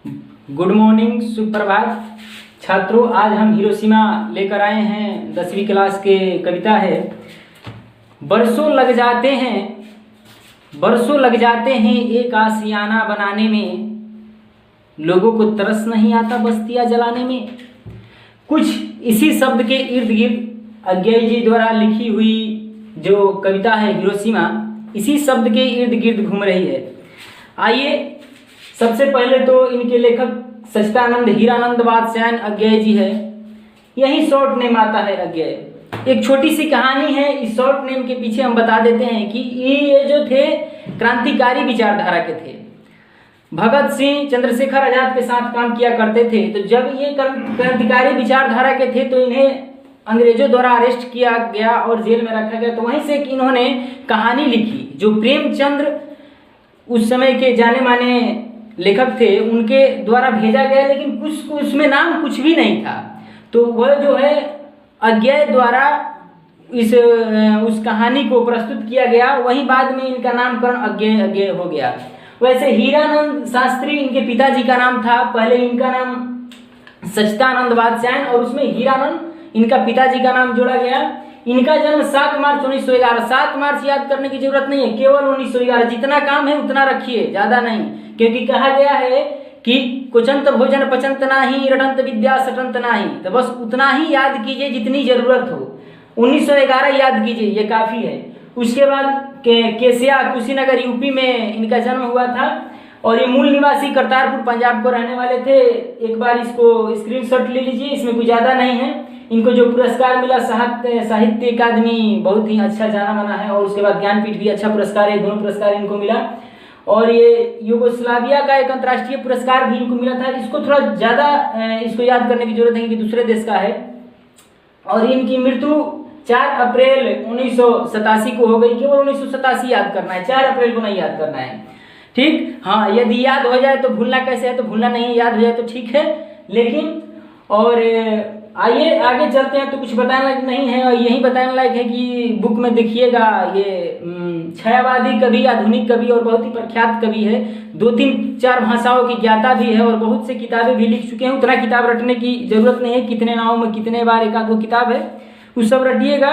Good morning, सुप्रभात छात्रों। आज हम हिरोशिमा लेकर आए हैं 10वीं क्लास के कविता है। बरसों लग जाते हैं एक आशियाना बनाने में, लोगों को तरस नहीं आता बस्तियां जलाने में। कुछ इसी शब्द के इर्द गिर्द अज्ञेय जी द्वारा लिखी हुई जो कविता है हिरोशिमा, इसी शब्द के इर्द गिर्द घूम रही है। आइए, सबसे पहले तो इनके लेखक सच्चिदानंद हीरानंद वात्स्यायन अज्ञेय जी है। यही शॉर्ट नेम आता है अज्ञेय। एक छोटी सी कहानी है, इस शॉर्ट नेम के पीछे हम बता देते हैं कि ये जो थे क्रांतिकारी विचारधारा के थे। भगत सिंह, चंद्रशेखर आजाद के साथ काम किया करते थे। तो जब ये क्रांतिकारी विचारधारा के थे तो इन्हें अंग्रेजों द्वारा अरेस्ट किया गया और जेल में रखा गया। तो वहीं से इन्होंने कहानी लिखी जो प्रेमचंद्र उस समय के जाने माने लेखक थे, उनके द्वारा भेजा गया, लेकिन कुछ उसमें नाम कुछ भी नहीं था। तो वह जो है अज्ञेय द्वारा उस कहानी को प्रस्तुत किया गया। वहीं बाद में इनका नामकरण अज्ञेय हो गया। वैसे हीरानंद शास्त्री इनके पिताजी का नाम था। पहले इनका नाम सच्चिदानंद वात्स्यायन और उसमें हीरानंद इनका पिताजी का नाम जोड़ा गया। इनका जन्म 7 मार्च 1911। 7 मार्च याद करने की जरूरत नहीं है, केवल 1911। जितना काम है उतना रखिए, ज्यादा नहीं, क्योंकि कहा गया है कि कुचंत भोजन पचंत नाही, रटंत विद्या सटंत नाही। तो बस उतना ही याद कीजिए जितनी जरूरत हो। 1911 याद कीजिए, ये काफी है। उसके बाद केसिया कुशीनगर यूपी में इनका जन्म हुआ था और ये मूल निवासी करतारपुर पंजाब को रहने वाले थे। एक बार इसको स्क्रीनशॉट ले लीजिए, इसमें कुछ ज़्यादा नहीं है। इनको जो पुरस्कार मिला साहित्य अकादमी, बहुत ही अच्छा जाना माना है, और उसके बाद ज्ञानपीठ भी अच्छा पुरस्कार है, दोनों पुरस्कार इनको मिला। और ये यूगोस्लाविया का एक अंतर्राष्ट्रीय पुरस्कार भी इनको मिला था। इसको थोड़ा ज़्यादा इसको याद करने की जरूरत है कि दूसरे देश का है। और इनकी मृत्यु 4 अप्रैल 1987 को हो गई। केवल 1987 याद करना है, 4 अप्रैल को नहीं याद करना है, ठीक। हाँ, यदि याद हो जाए तो भूलना कैसे है, तो भूलना नहीं, याद हो जाए तो ठीक है। लेकिन और आइए आगे चलते हैं। तो कुछ बताने लायक नहीं है, और यही बताने लायक है कि बुक में देखिएगा, ये छायावादी कवि, आधुनिक कवि और बहुत ही प्रख्यात कवि है। 2-3-4 भाषाओं की ज्ञाता भी है और बहुत से किताबें भी लिख चुके हैं। उतना किताब रटने की जरूरत नहीं है, कितने नामों में कितने बार 1-2 किताब है, वो सब रटिएगा।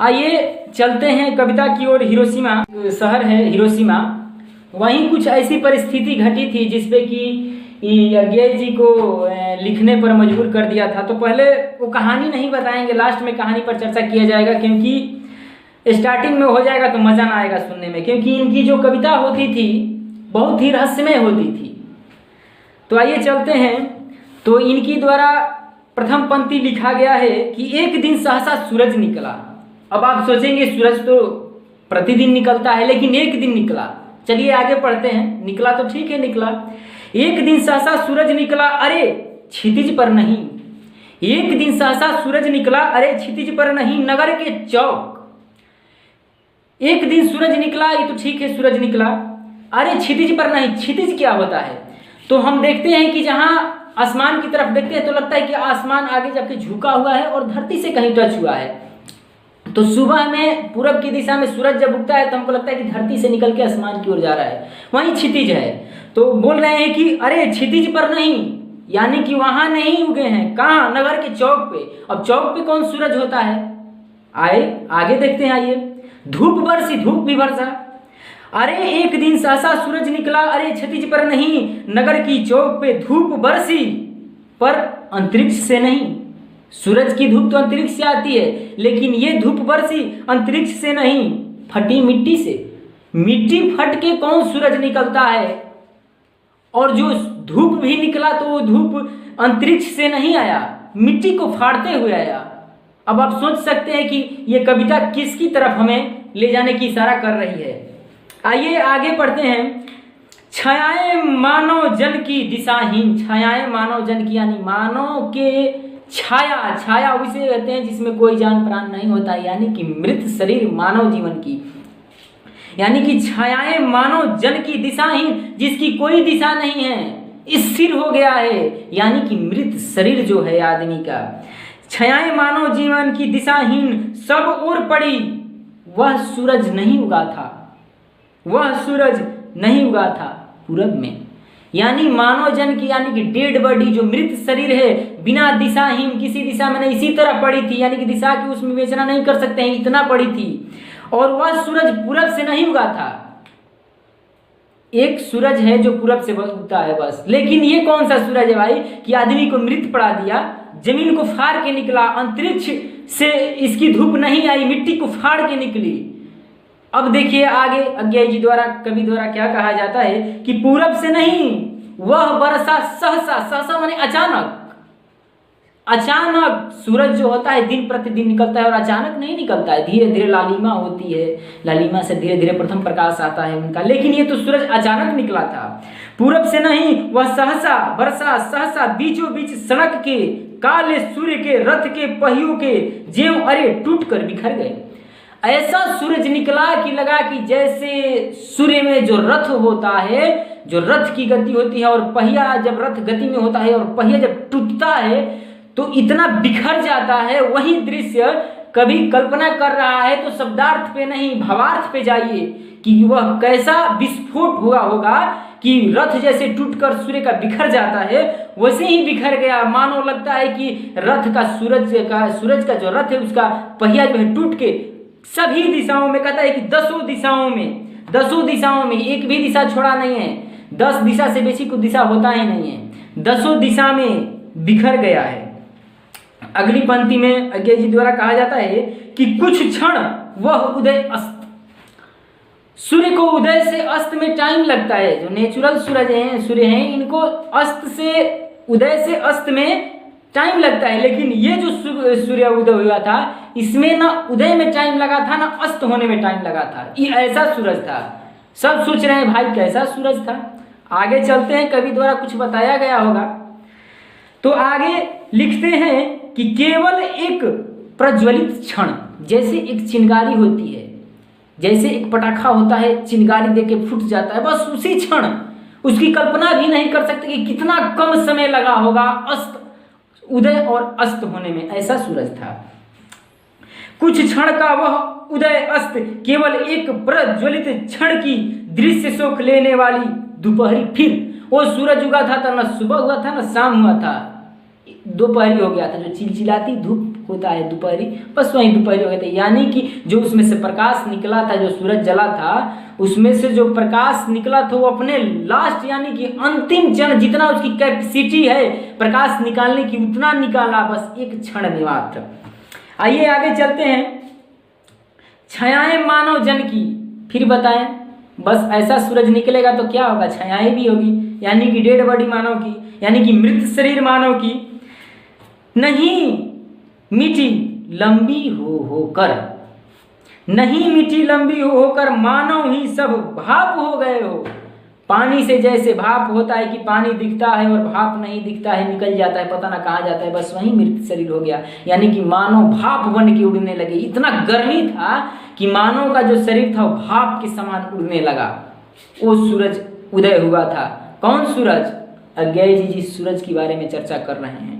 आइए चलते हैं कविता की ओर। हिरोशिमा शहर है हिरोशिमा, वहीं कुछ ऐसी परिस्थिति घटी थी जिसपे कि अज्ञेय जी को लिखने पर मजबूर कर दिया था। तो पहले वो कहानी नहीं बताएंगे, लास्ट में कहानी पर चर्चा किया जाएगा, क्योंकि स्टार्टिंग में हो जाएगा तो मजा ना आएगा सुनने में। क्योंकि इनकी जो कविता होती थी बहुत ही रहस्यमय होती थी। तो आइए चलते हैं। तो इनकी द्वारा प्रथम पंक्ति लिखा गया है कि एक दिन सहसा सूरज निकला। अब आप सोचेंगे सूरज तो प्रतिदिन निकलता है, लेकिन एक दिन निकला। चलिए आगे पढ़ते हैं। निकला तो ठीक है, निकला। एक दिन सहसा सूरज निकला, अरे क्षितिज पर नहीं। एक दिन सहसा सूरज निकला, अरे क्षितिज पर नहीं, नगर के चौक। एक दिन सूरज निकला, ये तो ठीक है, सूरज निकला, अरे क्षितिज पर नहीं। क्षितिज क्या होता है? तो हम देखते हैं कि जहां आसमान की तरफ देखते हैं तो लगता है कि आसमान आगे जाके झुका हुआ है और धरती से कहीं टच हुआ है। तो सुबह में पूरब की दिशा में सूरज जब उगता है तो हमको लगता है कि धरती से निकल के आसमान की ओर जा रहा है, वहीं क्षितिज है। तो बोल रहे हैं कि अरे क्षितिज पर नहीं, यानी कि वहां नहीं उगे हैं। कहाँ? नगर के चौक पे। अब चौक पे कौन सूरज होता है? आए आगे देखते हैं। आइए, धूप बरसी, धूप भी बरसा, अरे एक दिन सहसा सूरज निकला, अरे क्षितिज पर नहीं, नगर की चौक पे धूप बरसी, पर अंतरिक्ष से नहीं। सूरज की धूप तो अंतरिक्ष से आती है, लेकिन ये धूप बरसी अंतरिक्ष से नहीं, फटी मिट्टी से। मिट्टी फट के कौन सूरज निकलता है? और जो धूप भी निकला तो वो धूप अंतरिक्ष से नहीं आया, मिट्टी को फाड़ते हुए आया। अब आप सोच सकते हैं कि ये कविता किसकी तरफ हमें ले जाने की इशारा कर रही है। आइए आगे पढ़ते हैं। छायाएं मानव जन की दिशाहीन। छायाएं मानव जन की, यानी मानव के छाया। छाया उसे कहते हैं जिसमें कोई जान प्राण नहीं होता, यानी कि मृत शरीर मानव जीवन की। यानी कि छायाएं मानव जन की दिशाहीन, जिसकी कोई दिशा नहीं है, स्थिर हो गया है, यानी कि मृत शरीर जो है आदमी का। छायाएं मानव जीवन की दिशाहीन, सब ओर पड़ी, वह सूरज नहीं उगा था। वह सूरज नहीं उगा था पूरब में। यानी मानव जन की, यानी कि डेड बॉडी, जो मृत शरीर है, बिना दिशाहीन, किसी दिशा में नहीं, इसी तरह पड़ी थी, यानी कि दिशा की उसमें विवेचना नहीं कर सकते हैं, इतना पड़ी थी। और वह सूरज पूरब से नहीं उगा था। एक सूरज है जो पूरब से उगता है बस, लेकिन ये कौन सा सूरज है भाई कि आदमी को मृत पड़ा दिया, जमीन को फाड़ के निकला, अंतरिक्ष से इसकी धूप नहीं आई, मिट्टी को फाड़ के निकली। अब देखिए आगे अज्ञेय जी द्वारा, कवि द्वारा क्या कहा जाता है कि पूरब से नहीं, वह बरसा सहसा, सहसा माने अचानक, अचानक सूरज जो होता है दिन प्रतिदिन निकलता है और अचानक नहीं निकलता है, धीरे धीरे लालिमा होती है, लालिमा से धीरे धीरे प्रथम प्रकाश आता है उनका, लेकिन ये तो सूरज अचानक निकला था। पूरब से नहीं, वह सहसा बरसा, सहसा बीचों बीच सड़क के, काले सूर्य के रथ के पहियों के ज्यों अरे टूट कर बिखर गए। ऐसा सूरज निकला कि लगा कि जैसे सूर्य में जो रथ होता है, जो रथ की गति होती है, और पहिया जब रथ गति में होता है और पहिया जब टूटता है तो इतना बिखर जाता है। वही दृश्य कभी कल्पना कर रहा है तो शब्दार्थ पे नहीं, भावार्थ पे जाइए कि वह कैसा विस्फोट हुआ होगा कि रथ जैसे टूटकर सूर्य का बिखर जाता है, वैसे ही बिखर गया। मानो लगता है कि रथ का, सूरज का जो रथ है उसका पहिया जो है टूट के सभी दिशाओं में, कहता है कि 10 दिशाओं में एक भी दिशा छोड़ा नहीं है, 10 दिशा से बेसी कोई दिशा होता ही नहीं है, 10 दिशा में बिखर गया है। अगली पंक्ति में अज्ञेय जी द्वारा कहा जाता है कि कुछ क्षण वह उदय अस्त, सूर्य को उदय से अस्त में टाइम लगता है। जो नेचुरल सूर्य हैं इनको अस्त से, उदय से अस्त में टाइम लगता है, लेकिन ये जो सूर्य उदय हुआ था इसमें ना उदय में टाइम लगा था ना अस्त होने में टाइम लगा था। ये ऐसा सूरज था। सब सोच रहे हैं भाई कैसा सूरज था। आगे चलते हैं, कवि द्वारा कुछ बताया गया होगा। तो आगे लिखते हैं कि केवल एक प्रज्वलित क्षण, जैसे एक चिंगारी होती है, जैसे एक पटाखा होता है, चिंगारी देके फूट जाता है, बस उसी क्षण, उसकी कल्पना भी नहीं कर सकते कि कितना कम समय लगा होगा अस्त, उदय और अस्त होने में। ऐसा सूरज था। कुछ क्षण का वह उदय अस्त, केवल एक प्रज्वलित क्षण की दृश्य सुख लेने वाली दोपहरी। फिर वो सूरज उगा था तो न सुबह हुआ था न शाम हुआ था, दोपहरी हो गया था। जो चिलचिलाती धूप होता है दोपहरी, बस वही दोपहरी हो गया था। यानी कि जो उसमें से प्रकाश निकला था, जो सूरज जला था, उसमें से जो प्रकाश निकला था वो अपने लास्ट, यानी कि अंतिम क्षण, जितना उसकी कैपेसिटी है प्रकाश निकालने की, उतना निकाला बस एक क्षण में मात्र। आइए आगे चलते हैं। छायाएं मानव जन की, फिर बताएं। बस ऐसा सूरज निकलेगा तो क्या होगा, छायाएं भी होगी, यानी कि डेड बॉडी मानव की, यानी कि मृत शरीर मानव की नहीं मिटी लंबी होकर, नहीं मिटी लंबी होकर मानव ही सब भाप हो गए हो। पानी से जैसे भाप होता है कि पानी दिखता है और भाप नहीं दिखता है, निकल जाता है, पता ना कहाँ जाता है, बस वही मृत शरीर हो गया। यानी कि मानव भाप बन के उड़ने लगे। इतना गर्मी था कि मानव का जो शरीर था वो भाप के समान उड़ने लगा। वो सूरज उदय हुआ था। कौन सूरज? अज्ञेय जी जिस सूरज के बारे में चर्चा कर रहे हैं।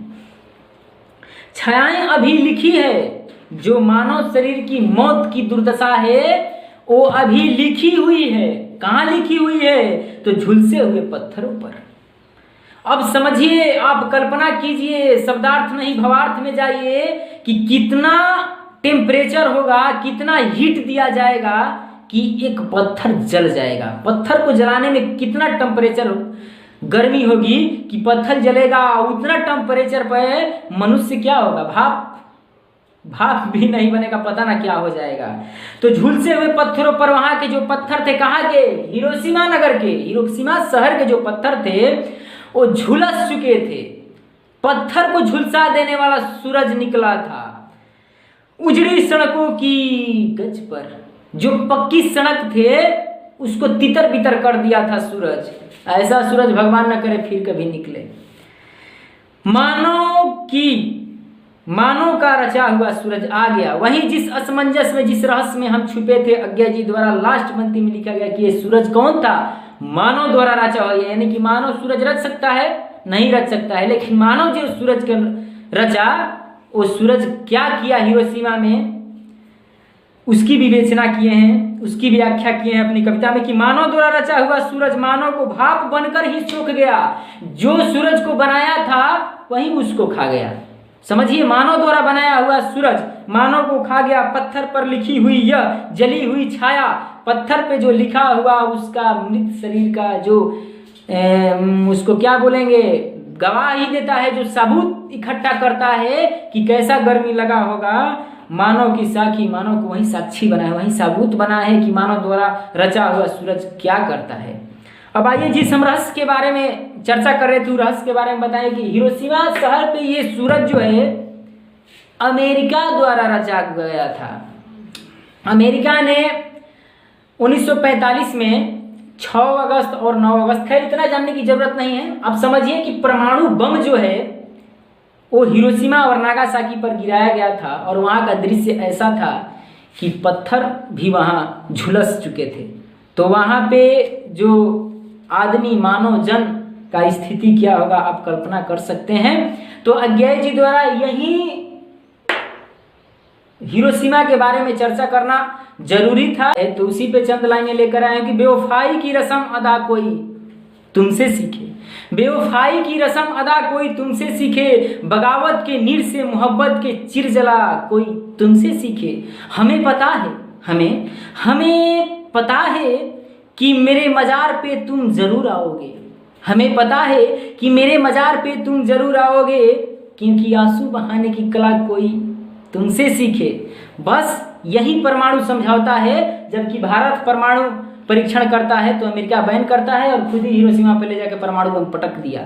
छायाएं अभी लिखी है, जो मानव शरीर की मौत की दुर्दशा है वो अभी लिखी हुई है। कहाँ लिखी हुई है? तो झुलसे हुए पत्थरों पर। अब समझिए, आप कल्पना कीजिए, शब्दार्थ नहीं भावार्थ में जाइए कि कितना टेम्परेचर होगा, कितना हीट दिया जाएगा कि एक पत्थर जल जाएगा। पत्थर को जलाने में कितना टेम्परेचर गर्मी होगी कि पत्थर जलेगा। उतना टेम्परेचर पर मनुष्य क्या होगा? भाप भी नहीं बनेगा, पता ना क्या हो जाएगा। तो झुलसे हुए पत्थरों पर, वहां के जो पत्थर थे, कहाँ के? हिरोशिमा नगर के, हिरोशिमा शहर के जो पत्थर थे वो झुलस चुके थे। पत्थर को झुलसा देने वाला सूरज निकला था। उजड़ी सड़कों की गज पर, जो पक्की सड़क थे उसको तितर बितर कर दिया था सूरज। ऐसा सूरज भगवान न करे फिर कभी निकले। मानव का रचा हुआ सूरज आ गया। वहीं जिस असमंजस में, जिस रहस्य में हम छुपे थे, अज्ञेय जी द्वारा लास्ट पंक्ति में लिखा गया कि ये सूरज कौन था? मानव द्वारा रचा हुआ। यानी कि मानव सूरज रच सकता है? नहीं रच सकता है, लेकिन मानव जो सूरज के रचा, वो सूरज क्या किया हिरोशिमा में? उसकी विवेचना किए हैं, उसकी व्याख्या किए हैं अपनी कविता में कि मानव द्वारा रचा हुआ सूरज मानव को भाप बनकर ही सूख गया, जो सूरज को बनाया था वही उसको खा गया। समझिए, मानव द्वारा बनाया हुआ सूरज मानव को खा गया। पत्थर पर लिखी हुई यह जली हुई छाया, पत्थर पे जो लिखा हुआ उसका मृत शरीर का जो उसको क्या बोलेंगे, गवाह ही देता है, जो सबूत इकट्ठा करता है कि कैसा गर्मी लगा होगा। मानव की साखी, मानव को वही साक्षी बना है, वही सबूत बना है कि मानव द्वारा रचा हुआ सूरज क्या करता है। अब आइए जिस हम रहस्य के बारे में चर्चा कर रहे थे, रहस्य के बारे में बताएं कि हिरोशिमा शहर पे ये सूरज जो है अमेरिका द्वारा रचा गया था। अमेरिका ने 1945 में 6 अगस्त और 9 अगस्त, खैर इतना जानने की जरूरत नहीं है। अब समझिए कि परमाणु बम जो है वो हिरोशिमा और नागासाकी पर गिराया गया था और वहाँ का दृश्य ऐसा था कि पत्थर भी वहाँ झुलस चुके थे। तो वहाँ पे जो आदमी मानव जन का स्थिति क्या होगा आप कल्पना कर सकते हैं। तो अज्ञेय जी द्वारा यही हिरोशिमा के बारे में चर्चा करना जरूरी था, तो उसी पे चंद लाइनें लेकर आए कि बेवफाई की रस्म अदा कोई तुमसे सीखे, बेवफाई की रस्म अदा कोई तुमसे सीखे, बगावत के नीर से मोहब्बत के चिर जला कोई तुमसे सीखे। हमें पता है, हमें पता है कि मेरे मजार पे तुम जरूर आओगे, हमें पता है कि मेरे मजार पे तुम जरूर आओगे, क्योंकि आंसू बहाने की कला कोई तुमसे सीखे। बस यही परमाणु समझौता है। जबकि भारत परमाणु परीक्षण करता है तो अमेरिका बैन करता है और खुद ही हिरोशिमा पे ले जाकर परमाणु बम पटक दिया।